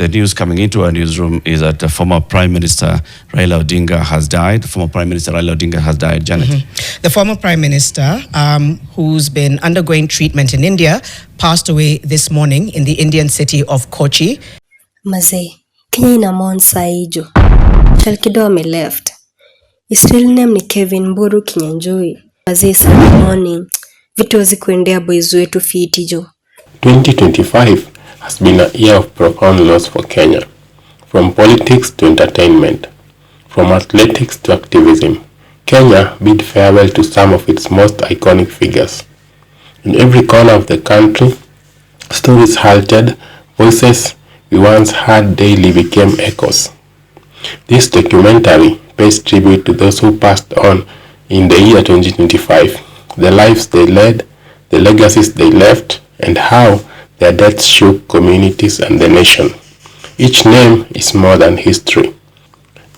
The news coming into our newsroom is that the former Prime Minister Raila Odinga has died. Former Prime Minister Raila Odinga has died. Janet. The former Prime Minister, who's been undergoing treatment in India, passed away this morning in the Indian city of Kochi. Mazee, Kenya inamon saijo. Chalkido left. His real name ni Kevin Mburu Kinyanjui. Mazee, Sunday morning. Vitu wazikuendea boys wetu fitijo. 2025 has been a year of profound loss for Kenya. From politics to entertainment, from athletics to activism, Kenya bid farewell to some of its most iconic figures. In every corner of the country, stories halted, voices we once heard daily became echoes. This documentary pays tribute to those who passed on in the year 2025, the lives they led, the legacies they left, and how their deaths shook communities and the nation. Each name is more than history.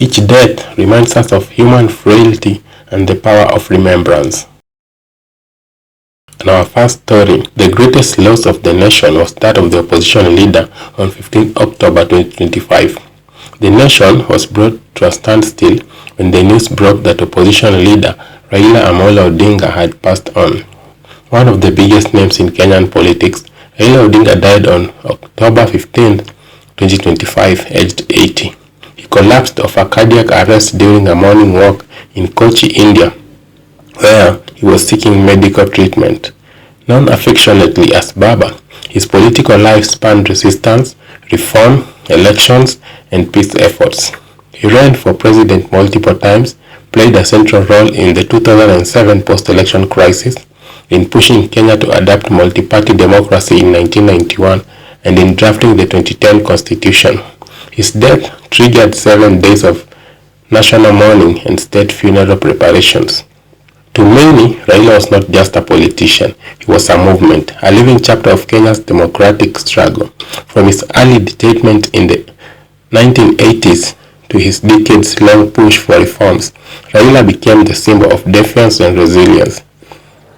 Each death reminds us of human frailty and the power of remembrance. In our first story, the greatest loss of the nation was that of the opposition leader on 15 October 2025. The nation was brought to a standstill when the news broke that opposition leader Raila Amolo Odinga had passed on. One of the biggest names in Kenyan politics, Raila Odinga died on October 15, 2025, aged 80. He collapsed of a cardiac arrest during a morning walk in Kochi, India, where he was seeking medical treatment. Known affectionately as Baba, his political life spanned resistance, reform, elections, and peace efforts. He ran for president multiple times, played a central role in the 2007 post-election crisis, in pushing Kenya to adopt multi-party democracy in 1991, and in drafting the 2010 Constitution. His death triggered 7 days of national mourning and state funeral preparations. To many, Raila was not just a politician, he was a movement, a living chapter of Kenya's democratic struggle. From his early statement in the 1980s to his decades-long push for reforms, Raila became the symbol of defiance and resilience.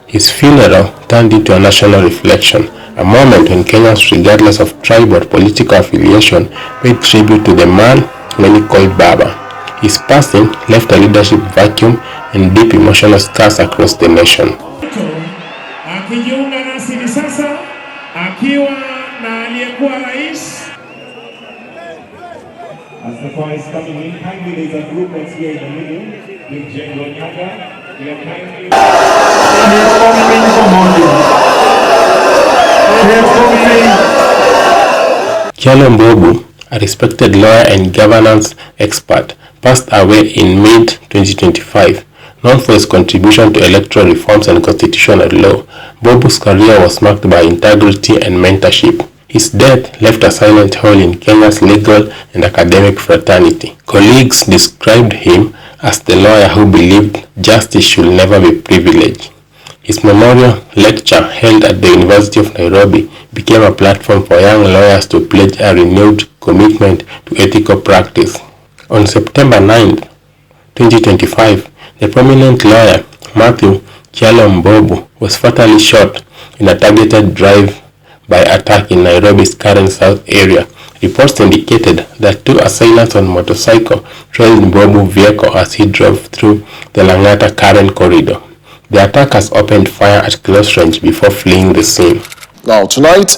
His funeral turned into a national reflection, a moment when Kenyans, regardless of tribe or political affiliation, paid tribute to the man many called Baba. His passing left a leadership vacuum and deep emotional scars across the nation. Akijiunga nasi hivi sasa akiwa na aliyekuwa rais. As the choir is coming in, kindly there is a group that's here in the middle with Jengo Nyaga. We are kindly Kyalo Mbobu, a respected lawyer and governance expert, passed away in mid-2025. Known for his contribution to electoral reforms and constitutional law, Mbobu's career was marked by integrity and mentorship. His death left a silent hole in Kenya's legal and academic fraternity. Colleagues described him as the lawyer who believed justice should never be privileged. His memorial lecture held at the University of Nairobi became a platform for young lawyers to pledge a renewed commitment to ethical practice. On September 9, 2025, the prominent lawyer Matthew Kyalo Mbobu was fatally shot in a targeted drive-by attack in Nairobi's Karen South area. Reports indicated that 2 assailants on motorcycle trailed Mbobu's vehicle as he drove through the Langata Karen corridor. The attackers opened fire at close range before fleeing the scene. Now tonight,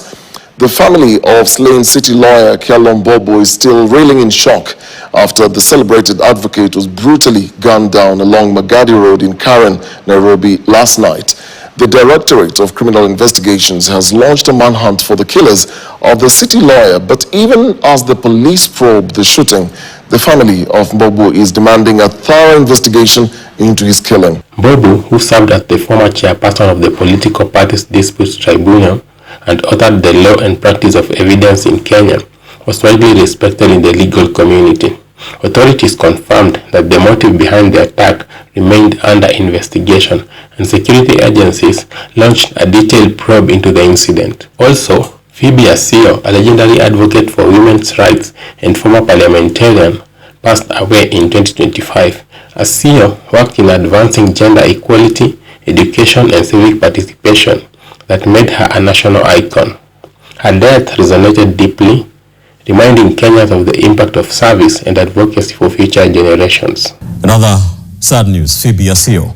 the family of slain city lawyer Kyalo Mbobu is still reeling in shock after the celebrated advocate was brutally gunned down along Magadi Road in Karen, Nairobi last night. The Directorate of Criminal Investigations has launched a manhunt for the killers of the city lawyer, but even as the police probe the shooting, the family of Mbobu is demanding a thorough investigation into his killing. Mbobu, who served as the former chairperson of the Political Parties Disputes Tribunal and authored the Law and Practice of Evidence in Kenya, was widely respected in the legal community. Authorities confirmed that the motive behind the attack remained under investigation, and security agencies launched a detailed probe into the incident. Also, Phoebe Asio, a legendary advocate for women's rights and former parliamentarian, passed away in 2025. Asio worked in advancing gender equality, education, and civic participation that made her a national icon. Her death resonated deeply, reminding Kenyans of the impact of service and advocacy for future generations. Another sad news, Phoebe Asio,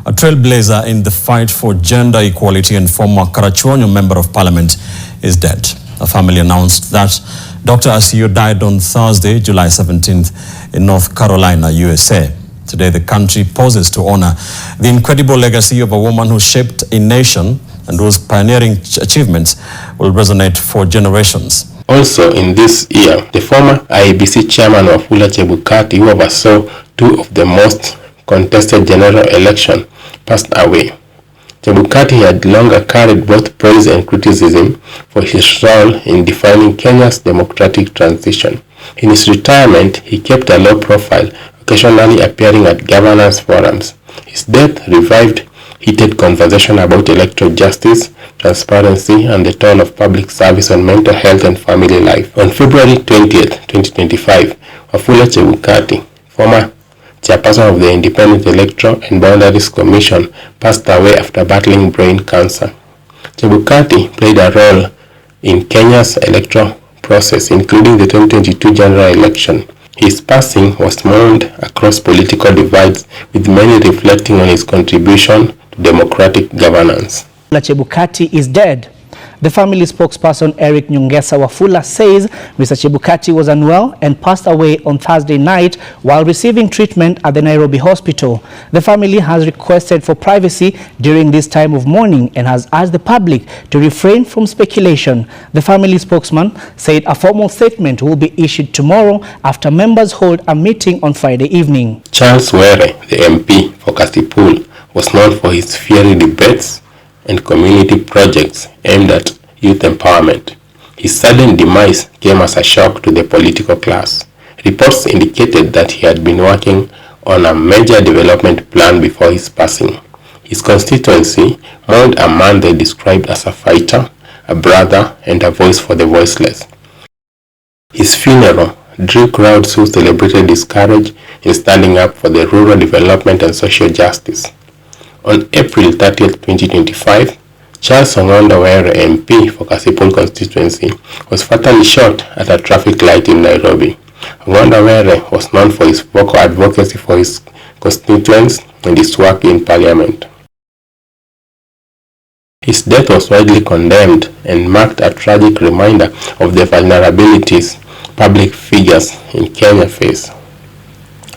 a trailblazer in the fight for gender equality and former Karachuonyo Member of Parliament, is dead. The family announced that Dr. Asio died on Thursday, July 17th in North Carolina, USA. Today, the country pauses to honor the incredible legacy of a woman who shaped a nation and whose pioneering achievements will resonate for generations. Also in this year, the former IEBC chairman Wafula Chebukati, who oversaw two of the most contested general elections, passed away. Chebukati had longer carried both praise and criticism for his role in defining Kenya's democratic transition. In his retirement, he kept a low profile, occasionally appearing at governance forums. His death revived heated conversation about electoral justice, transparency, and the toll of public service on mental health and family life. On February 20th, 2025, Wafula Chebukati, former chairperson of the Independent Electoral and Boundaries Commission, passed away after battling brain cancer. Chebukati played a role in Kenya's electoral process, including the 2022 general election. His passing was mourned across political divides, with many reflecting on his contribution to democratic governance. Chebukati is dead. The family spokesperson Eric Nyongesa Wafula says Mr. Chebukati was unwell and passed away on Thursday night while receiving treatment at the Nairobi hospital. The family has requested for privacy during this time of mourning and has asked the public to refrain from speculation. The family spokesman said a formal statement will be issued tomorrow after members hold a meeting on Friday evening. Charles Were, the MP for Kasipul, was known for his fiery debates and community projects aimed at youth empowerment. His sudden demise came as a shock to the political class. Reports indicated that he had been working on a major development plan before his passing. His constituency mourned a man they described as a fighter, a brother, and a voice for the voiceless. His funeral drew crowds who celebrated his courage in standing up for the rural development and social justice. On April 30th, 2025, Charles Ong'ondo Were, MP for Kasipul constituency, was fatally shot at a traffic light in Nairobi. Ong'ondo Were was known for his vocal advocacy for his constituents and his work in parliament. His death was widely condemned and marked a tragic reminder of the vulnerabilities public figures in Kenya face.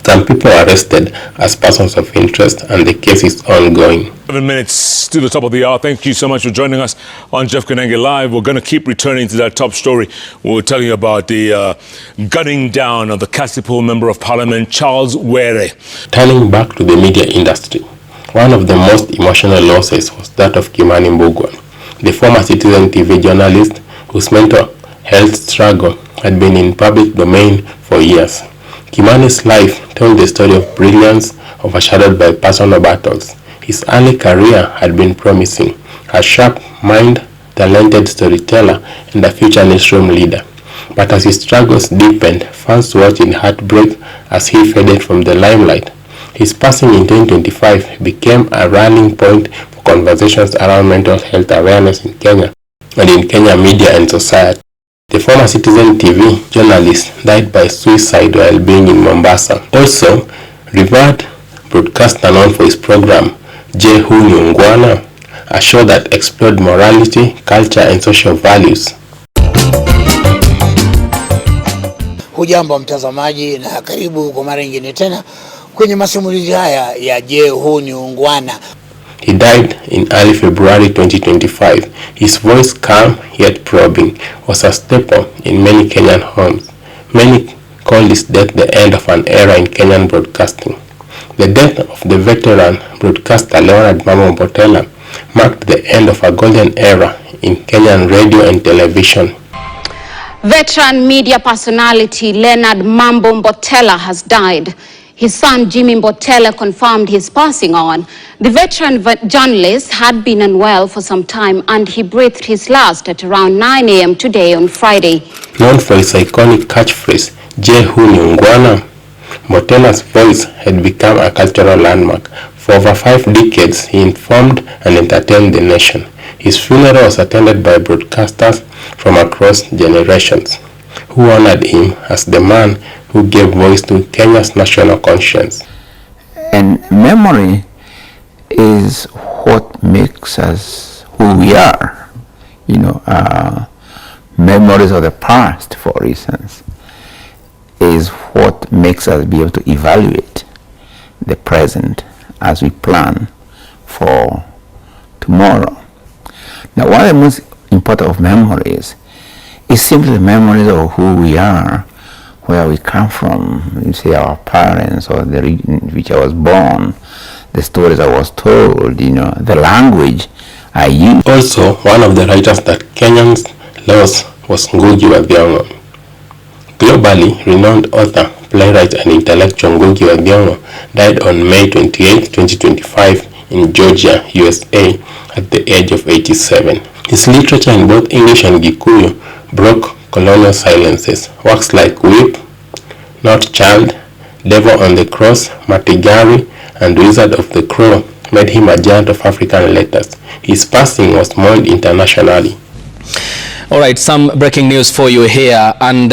Some people are arrested as persons of interest and the case is ongoing. 7 minutes to the top of the hour. Thank you so much for joining us on Jeff Kanenge Live. We're going to keep returning to that top story. We're telling you about the gunning down of the Kasipul Member of Parliament, Charles Were. Turning back to the media industry, one of the most emotional losses was that of Kimani Mbugua, the former Citizen TV journalist whose mental health struggle had been in public domain for years. Kimani's life told the story of brilliance overshadowed by personal battles. His early career had been promising, a sharp mind, talented storyteller, and a future newsroom leader. But as his struggles deepened, fans watched in heartbreak as he faded from the limelight. His passing in 2025 became a rallying point for conversations around mental health awareness in Kenya and in Kenya media and society. The former Citizen TV journalist died by suicide while being in Mombasa. Also, revered broadcaster known for his program, Je Hu Ni Ungwana, a show that explored morality, culture and social values. Hujambo mtazamaji na karibu kwa mara nyingine tena kwenye masimulizi haya ya Je Hu Ni Ungwana. He died in early February 2025. His voice, calm yet probing, was a staple in many Kenyan homes. Many called his death the end of an era in Kenyan broadcasting. The death of the veteran broadcaster Leonard Mambo Mbotela marked the end of a golden era in Kenyan radio and television. Veteran media personality Leonard Mambo Mbotela has died. His son Jimmy Mbotela confirmed his passing on. The veteran journalist had been unwell for some time and he breathed his last at around 9 a.m. today on Friday. Known for his iconic catchphrase, Je Hu Ni Ungwana, Mbotela's voice had become a cultural landmark. For over 5 decades, he informed and entertained the nation. His funeral was attended by broadcasters from across generations, who who honored him as the man who gave voice to Kenya's national conscience. And memory is what makes us who we are. You know, memories of the past, for instance, is what makes us be able to evaluate the present as we plan for tomorrow. Now, one of the most important of memories is simply the memories of who we are, where we come from, you say our parents or the region in which I was born, the stories I was told, you know, the language I used. Also, one of the writers that Kenyans lost was Ngugi wa Thiong'o. Globally renowned author, playwright and intellectual Ngugi wa Thiong'o died on May 28, 2025 in Georgia, USA at the age of 87. His literature in both English and Gikuyu broke colonial silences. Works like Whip, Not Child, Devil on the Cross, Matigari, and Wizard of the Crow made him a giant of African letters. His passing was mourned internationally. All right, some breaking news for you here. And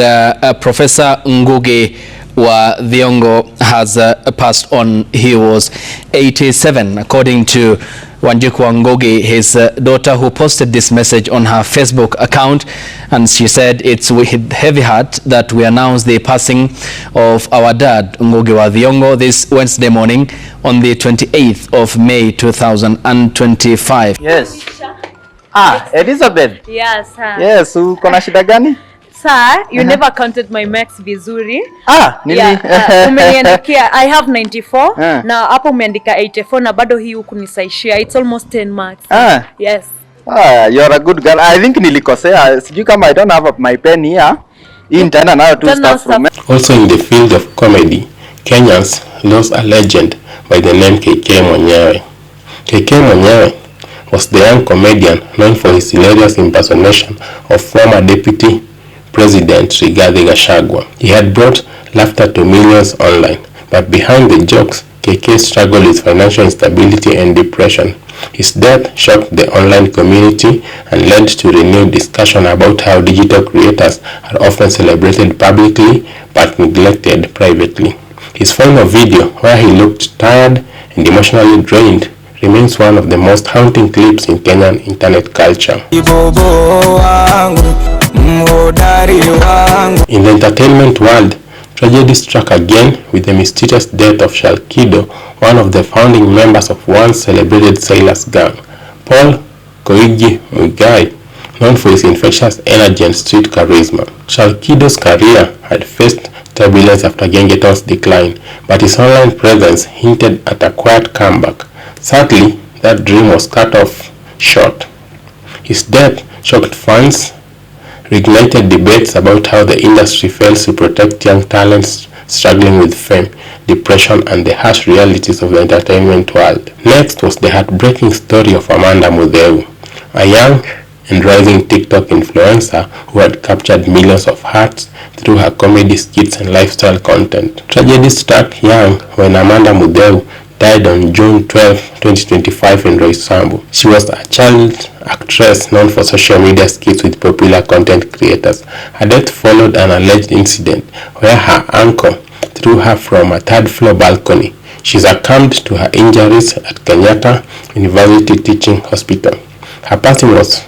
Professor Ngugi wa Thiong'o has passed on. He was 87, according to Wanjiku wa Ngugi, his daughter, who posted this message on her Facebook account. And she said, "It's with heavy heart that we announce the passing of our dad, Ngugi wa Thiong'o, this Wednesday morning on the 28th of May 2025. Yes. Elizabeth. Yes, sir. Yes, uko na shida gani? Sir, you never counted my marks vizuri. Umeniandikia I have 94 na hapo umeandika 84 na bado hii huku nisaishia. It's almost 10 marks. Yes. You're a good girl. I think nilikosea. Sijui kama I don't have my pen here. Hii nitaenda nayo tu stuff from. Also in the field of comedy, Kenyans lost a legend by the name KK Mwenyewe. KK Mwenyewe was the young comedian known for his hilarious impersonation of former Deputy President Rigathi Gachagua. He had brought laughter to millions online, but behind the jokes, KK struggled with financial instability and depression. His death shocked the online community and led to renewed discussion about how digital creators are often celebrated publicly but neglected privately. His final video, where he looked tired and emotionally drained, remains one of the most haunting clips in Kenyan internet culture. In the entertainment world, tragedy struck again with the mysterious death of Shalkido, one of the founding members of once celebrated sailors gang. Paul Koigi Mungai, known for his infectious energy and street charisma. Shalkido's career had faced turbulence after Gengeton's decline, but his online presence hinted at a quiet comeback. Sadly, that dream was cut off short. His death shocked fans, reignited debates about how the industry fails to protect young talents struggling with fame, depression, and the harsh realities of the entertainment world. Next was the heartbreaking story of Amanda Mutheu, a young and rising TikTok influencer who had captured millions of hearts through her comedy skits and lifestyle content. Tragedy struck young when Amanda Mutheu died on June 12, 2025 in Roysambu. She was a child actress known for social media skits with popular content creators. Her death followed an alleged incident where her uncle threw her from a third-floor balcony. She succumbed to her injuries at Kenyatta University Teaching Hospital. Her passing was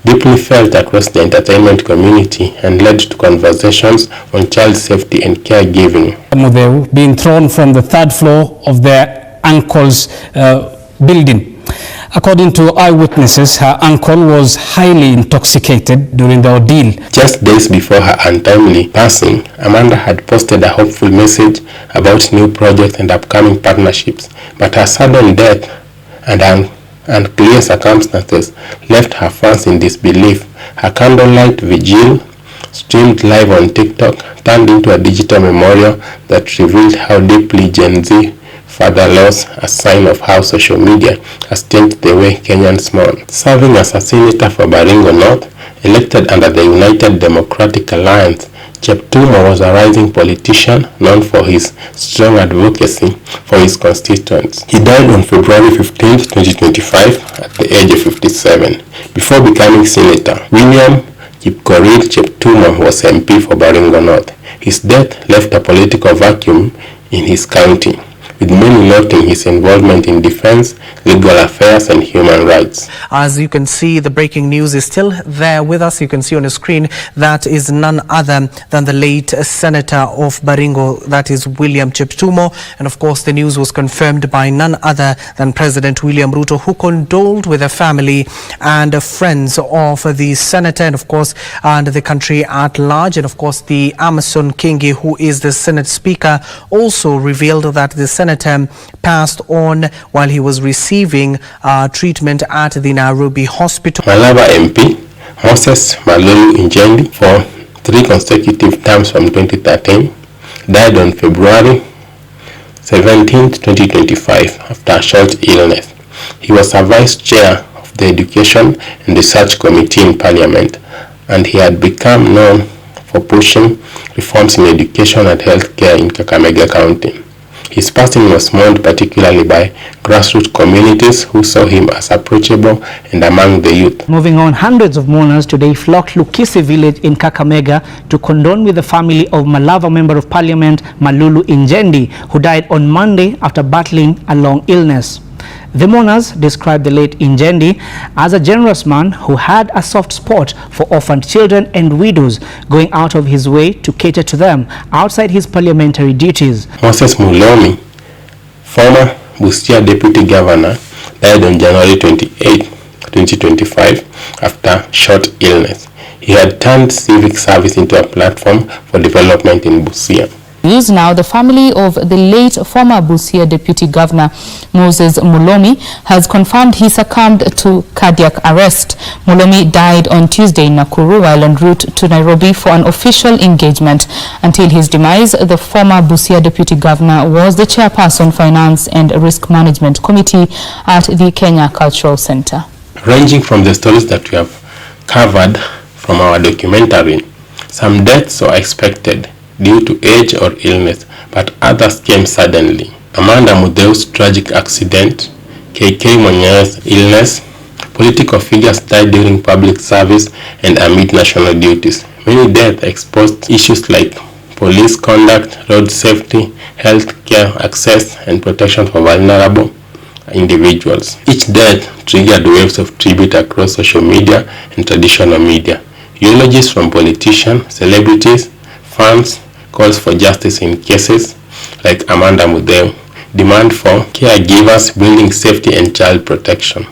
deeply felt across the entertainment community and led to conversations on child safety and caregiving. Mutheu being thrown from the third floor of their uncle's building. According to eyewitnesses, her uncle was highly intoxicated during the ordeal. Just days before her untimely passing, Amanda had posted a hopeful message about new projects and upcoming partnerships, but her sudden death and unclear circumstances left her fans in disbelief. Her candlelight vigil, streamed live on TikTok, turned into a digital memorial that revealed how deeply Gen Z father loss, a sign of how social media has changed the way Kenyans mourn. Serving as a senator for Baringo North, elected under the United Democratic Alliance, Cheptumo was a rising politician known for his strong advocacy for his constituents. He died on February 15, 2025 at the age of 57. Before becoming senator, William Kipkorir Cheptumo was MP for Baringo North. His death left a political vacuum in his county, with many noting his involvement in defense, legal affairs, and human rights. As you can see, the breaking news is still there with us. You can see on the screen that is none other than the late Senator of Baringo, that is William Cheptumo. And of course, the news was confirmed by none other than President William Ruto, who condoled with the family and friends of the senator, and of course, and the country at large. And of course, the Amason Kingi, who is the Senate Speaker, also revealed that the senator passed on while he was receiving treatment at the Nairobi hospital. Malaba MP Moses Malulu Njendi, for 3 consecutive terms from 2013, died on February 17, 2025 after a short illness. He was a vice chair of the Education and Research Committee in Parliament, and he had become known for pushing reforms in education and healthcare in Kakamega County. His passing was mourned particularly by grassroots communities who saw him as approachable and among the youth. Moving on, hundreds of mourners today flocked Lukisi village in Kakamega to condole with the family of Malava Member of Parliament Malulu Njendi, who died on Monday after battling a long illness. The mourners described the late Njendi as a generous man who had a soft spot for orphaned children and widows, going out of his way to cater to them outside his parliamentary duties. Moses Mulomi, former Busia Deputy Governor, died on January 28, 2025 after short illness. He had turned civic service into a platform for development in Busia. Now, the family of the late former Busia Deputy Governor Moses Mulomi has confirmed he succumbed to cardiac arrest. Mulomi died on Tuesday in Nakuru while en route to Nairobi for an official engagement. Until his demise, the former Busia Deputy Governor was the chairperson, Finance and Risk Management Committee at the Kenya Cultural Center. Ranging from the stories that we have covered from our documentary, some deaths were expected due to age or illness, but others came suddenly. Amanda Mudeu's tragic accident, KK Monye's illness, political figures died during public service and amid national duties. Many deaths exposed issues like police conduct, road safety, health care access, and protection for vulnerable individuals. Each death triggered waves of tribute across social media and traditional media. Eulogies from politicians, celebrities, fans, calls for justice in cases like Amanda Mudeu, demand for caregivers, building safety and child protection.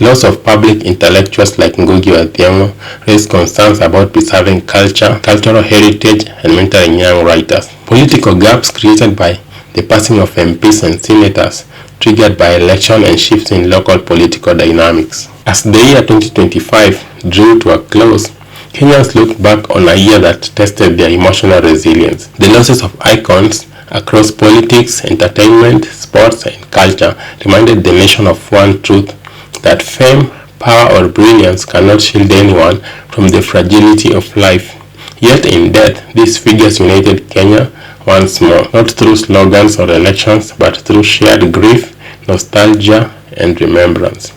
Loss of public intellectuals like Ngugi raised concerns about preserving culture, cultural heritage, and mentoring young writers. Political gaps created by the passing of MPs and senators, triggered by election and shifts in local political dynamics. As the year 2025 drew to a close, Kenyans look back on a year that tested their emotional resilience. The losses of icons across politics, entertainment, sports, and culture reminded the nation of one truth, that fame, power, or brilliance cannot shield anyone from the fragility of life. Yet in death, these figures united Kenya once more, not through slogans or elections, but through shared grief, nostalgia, and remembrance.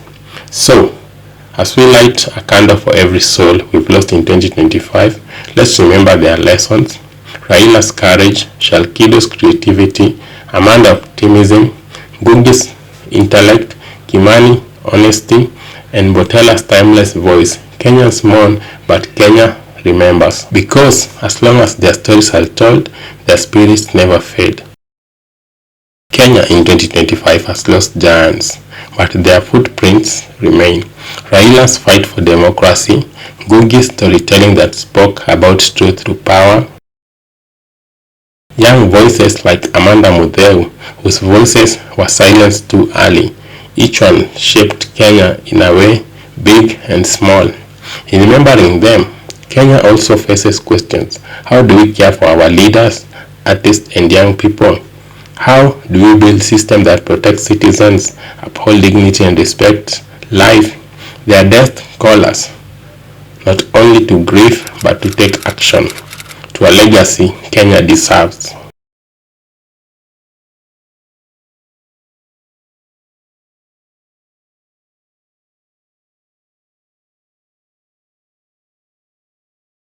So, as we light a candle for every soul we've lost in 2025, let's remember their lessons: Raila's courage, Shalkido's creativity, Amanda's optimism, Ngugi's intellect, Kimani honesty, and Mbotela's timeless voice. Kenyans mourn, but Kenya remembers. Because as long as their stories are told, their spirits never fade. Kenya in 2025 has lost giants, but their footprints remain. Raila's fight for democracy, Ngugi's storytelling that spoke about truth through power, young voices like Amanda Mudeu, whose voices were silenced too early. Each one shaped Kenya in a way, big and small. In remembering them, Kenya also faces questions. How do we care for our leaders, artists, and young people? How do we build systems that protect citizens, uphold dignity and respect life? Their death call us not only to grieve, but to take action, to a legacy Kenya deserves.